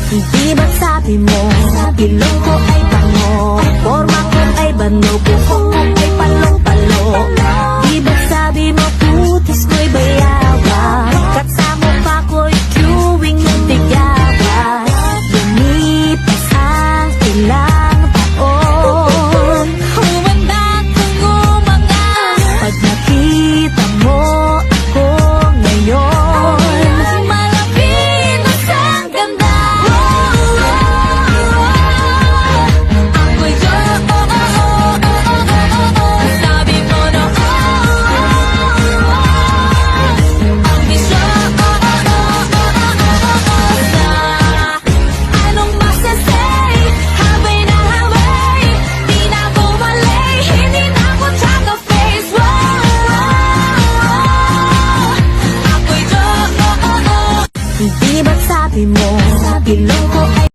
Di ba't sabi mo, ilong ko ay bango, forma ko ay bano, buhok ko ay palong-palo. Di ba't sabi mo, putis ko'y bayawak, katsa mo pa ko'y queuing ng tigyawan. Lumipas ang ilang taon, humanda kang umangat, pag nakita mo ako ngayon, malapit na sang ganda. Ako'y sabi mo na anong masasay? Habay na habay, di na bumalik, hindi na ako tsaka face. Ako'y di ba't sabi mo, ilong ko ay